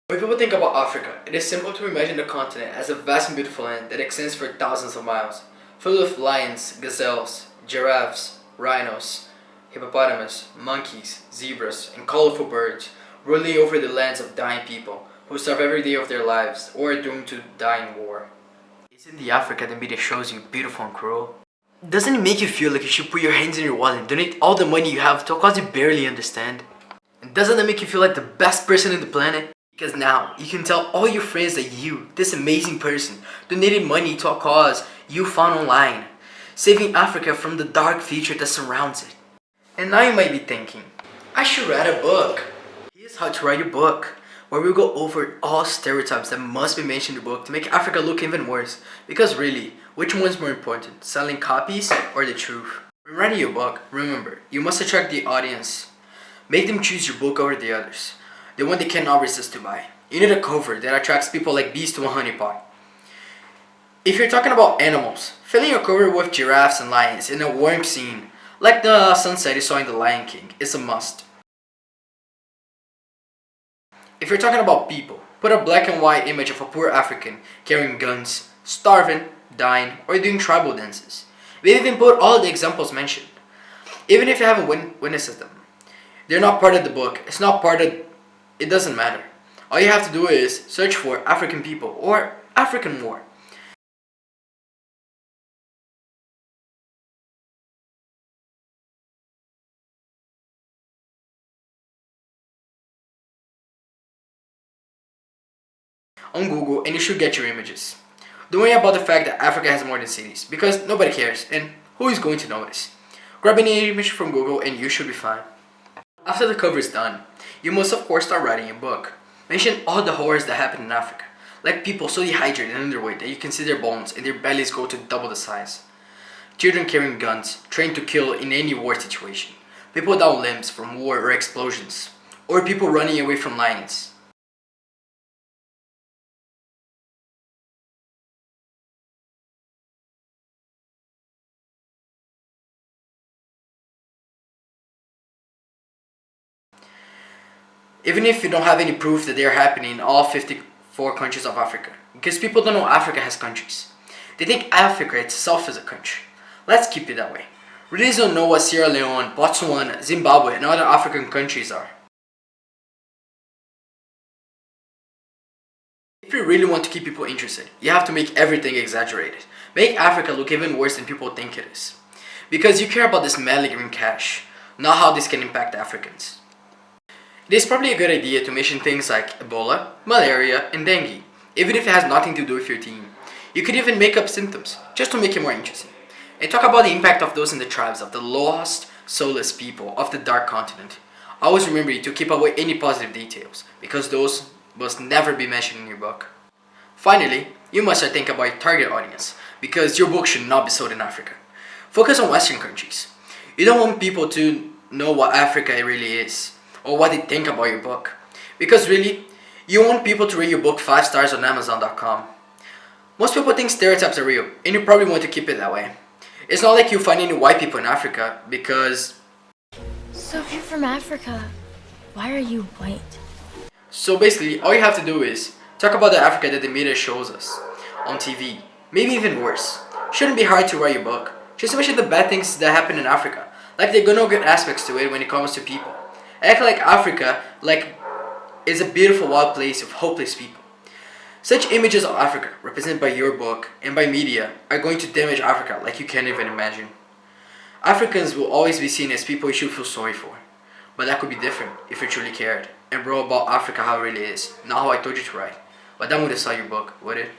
When people think about Africa, it is simple to imagine the continent as a vast and beautiful land that extends for thousands of miles, filled with lions, gazelles, giraffes, rhinos, hippopotamus, monkeys, zebras, and colorful birds, ruling over the lands of dying people who starve every day of their lives or are doomed to die in war. Isn't the Africa the media shows you beautiful and cruel? Doesn't it make you feel like you should put your hands in your wallet and donate all the money you have to a cause you barely understand? And doesn't that make you feel like the best person on the planet? Because now, you can tell all your friends that you, this amazing person, donated money to a cause you found online, saving Africa from the dark future that surrounds it. And now you might be thinking, I should write a book. Here's how to write your book, where we'll go over all stereotypes that must be mentioned in the book to make Africa look even worse. Because really, which one's more important, selling copies or the truth? When writing your book, remember, you must attract the audience. Make them choose your book over the others. The one they cannot resist to buy. You need a cover that attracts people like bees to a honeypot. If you're talking about animals, filling your cover with giraffes and lions in a warm scene, like the sunset you saw in The Lion King, is a must. If you're talking about people, put a black and white image of a poor African carrying guns, starving, dying, or doing tribal dances. We even put all the examples mentioned. Even if you haven't witnessed them. They're not part of the book, it doesn't matter. All you have to do is search for African people or African war. On Google, and you should get your images. Don't worry about the fact that Africa has more than cities, because nobody cares, and who is going to notice? Grab any image from Google and you should be fine. After the cover is done, you must of course start writing a book. Mention all the horrors that happen in Africa, like people so dehydrated and underweight that you can see their bones and their bellies go to double the size. Children carrying guns, trained to kill in any war situation. People without limbs from war or explosions. Or people running away from lions. Even if you don't have any proof that they are happening in all 54 countries of Africa. Because people don't know Africa has countries. They think Africa itself is a country. Let's keep it that way. Really don't know what Sierra Leone, Botswana, Zimbabwe, and other African countries are. If you really want to keep people interested, you have to make everything exaggerated. Make Africa look even worse than people think it is. Because you care about this madly green cash, not how this can impact Africans. It is probably a good idea to mention things like Ebola, malaria, and dengue, even if it has nothing to do with your team. You could even make up symptoms, just to make it more interesting. And talk about the impact of those in the tribes of the lost, soulless people of the dark continent. Always remember to keep away any positive details, because those must never be mentioned in your book. Finally, you must start thinking about your target audience, because your book should not be sold in Africa. Focus on Western countries. You don't want people to know what Africa really is, or what they think about your book. Because really, you want people to rate your book 5 stars on Amazon.com. Most people think stereotypes are real, and you probably want to keep it that way. It's not like you find any white people in Africa, because... So if you're from Africa, why are you white? So basically, all you have to do is talk about the Africa that the media shows us on TV. Maybe even worse. Shouldn't be hard to write your book. Just mention the bad things that happen in Africa. Like there are no good aspects to it when it comes to people. Act like Africa is a beautiful wild place of hopeless people. Such images of Africa, represented by your book and by media, are going to damage Africa like you can't even imagine. Africans will always be seen as people you should feel sorry for. But that could be different if you truly cared and wrote about Africa how it really is, not how I told you to write. But that wouldn't sell your book, would it?